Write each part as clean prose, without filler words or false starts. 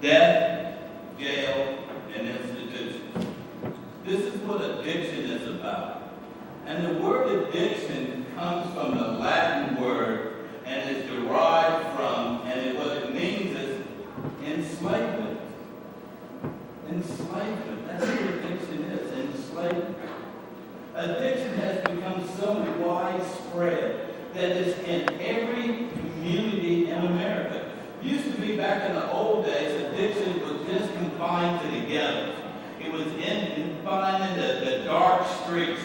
death, jail, and institutions. This is what addiction is about. And the word addiction comes from the Latin word and is derived from, and what it means is enslavement. Enslavement. That's what addiction is, enslavement. Addiction has become so widespread that it's in every community in America. It used to be back in the old days, addiction was just confined to the ghettos. It was confined in the dark streets,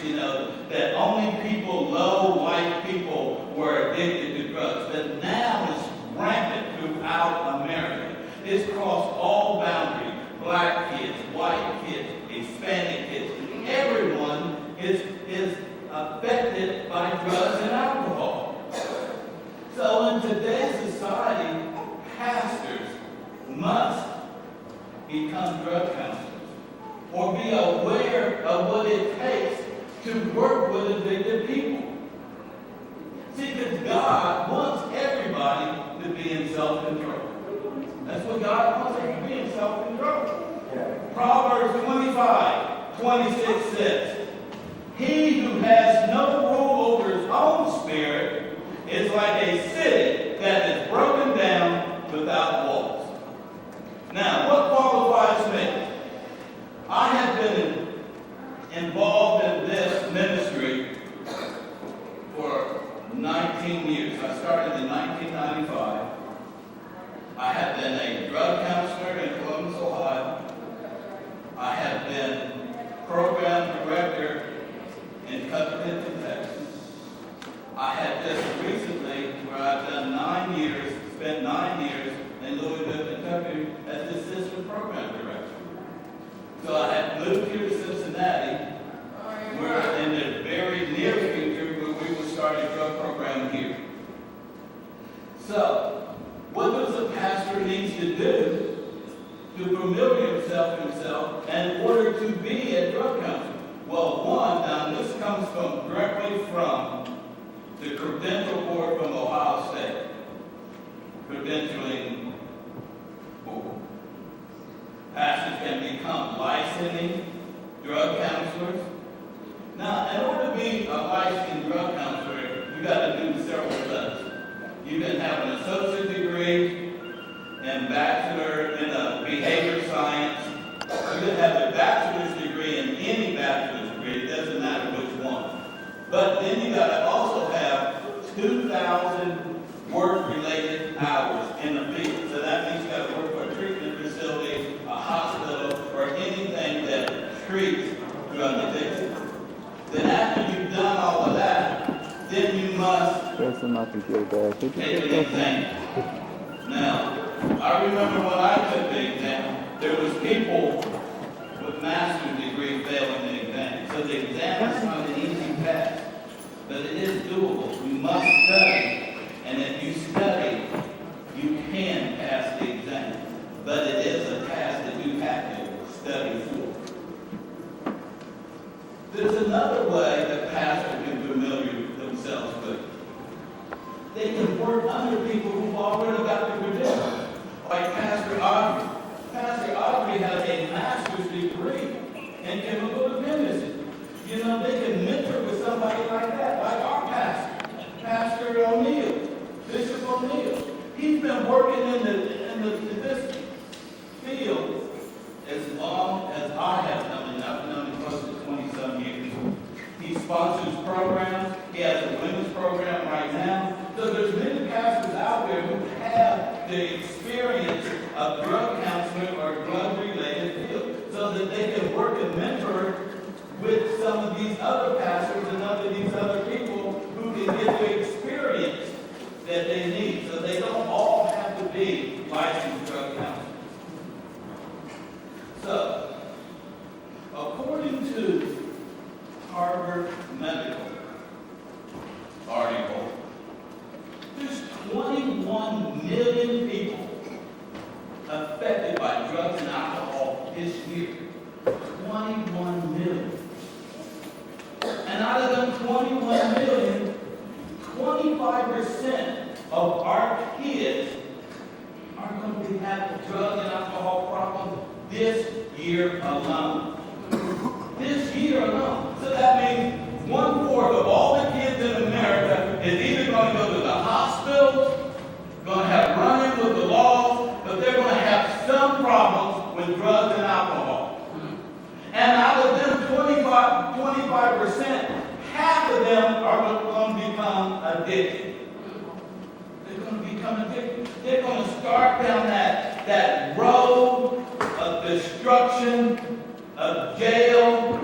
that only people, low white people, were addicted to drugs. But now it's rampant throughout America. It's crossed all boundaries. Black kids, white kids, Hispanic kids. Everyone is affected by drugs and alcohol. So in today's society, pastors must become drug counselors or be aware of what it takes to work with addicted people. See, because God wants everybody to be in self-control. That's what God wants us to be, in self-control. Proverbs 25:26 says, "He who has no rule over his own spirit is like a city that is broken down without walls." Now, what qualifies me? I have been involved in this ministry for 19 years. I started in 1995. I have been a drug counselor in Columbus, Ohio. I have been program director in Covington, Texas. I have just recently, where I've done 9 years, spent 9 years in Louisville, Kentucky as the assistant program director. So I have moved here to Cincinnati, where in the very near future, where we will start a drug program here. So, what does a pastor need to do to familiar himself in order to be a drug counselor? Well, one, now this comes directly from the credential board from Ohio State, credentialing board. Pastors can become licensing drug counselors. Now, in order to be a licensed drug counselor, you got to do several things. You can have an associate degree and bachelor in behavior science. You can have a bachelor's degree in any bachelor's degree. It doesn't matter which one. But then you got to also have 2,000 work-related hours in the field. So that means you got to work for a treatment facility, a hospital, or anything that treats drug addiction. Then after you've done all of that, then you must take an exam. Now, I remember when I took the exam, there was people with master's degree failing the exam. So the exam is not an easy pass, but it is doable. You must study, and if you study, you can pass the exam. But it is a task that you have to study for. There's another way that pastors can familiar themselves with. They can work under people who've already got the credentials, like Pastor Audrey. Pastor Audrey has a master's degree in chemical dependency. They can mentor with somebody like that, like our pastor, Pastor O'Neill, Bishop O'Neill. He's been working in this field as long as I have done, and I've known him close to 20-some years. He sponsors programs. He has a women's program right now. So there's many pastors out there who have the experience of drug counseling or drug-related field, so that they can work and mentor with some of these other pastors and these other people who can get the experience that they need. So they don't all have to be licensed drug counselors. So, according to Harvard Medical article, there's 21 million people affected by drugs and alcohol this year. 21 million. And out of them 21 million, 25% of our kids are going to we have drug and alcohol problems this year alone. This year alone. So that means 1/4 of all the kids in America is either going to go to the hospital, going to have run-ins with the laws, but they're going to have some problems with drugs and alcohol. And out of them 25%, half of them are going to become addicted. They're going to become addicted. They're going to start down that road of destruction, of jail,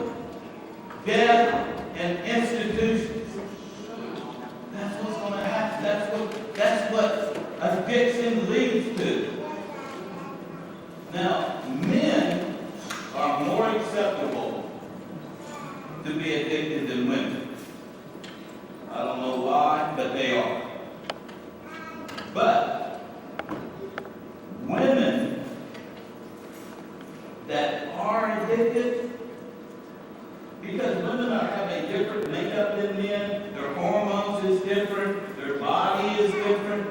death, and institutions. That's what's going to happen. That's what addiction leads to. Now, men are more acceptable to be addicted than women. I don't know why, but they are. But women that are addicted, because women have a different makeup than men, their hormones is different, their body is different.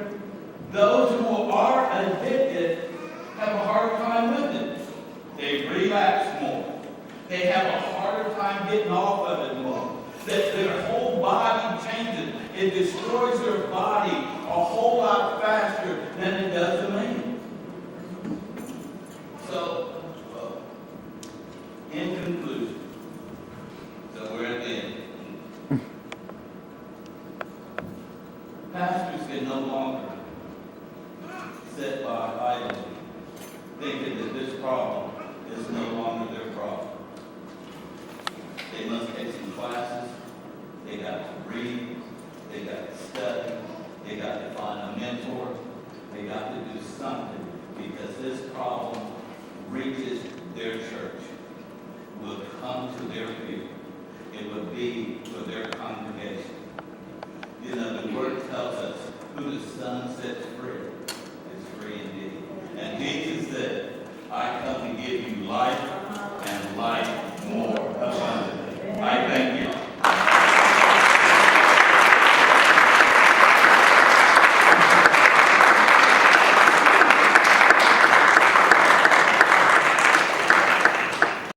Those who are addicted have a harder time with it. They relapse more. They have a harder time getting off of it more. Their whole body changes. It destroys their body a whole lot faster than it does a man. So, in conclusion, so we're at the end. Pastors can no longer sit by idly, thinking that this problem is no longer their problem. They must take some classes. They got to read. They got to study. They got to find a mentor. They got to do something, because this problem reaches their church, will come to their pew. It would be for their congregation. You know, the Word tells us who the Son sets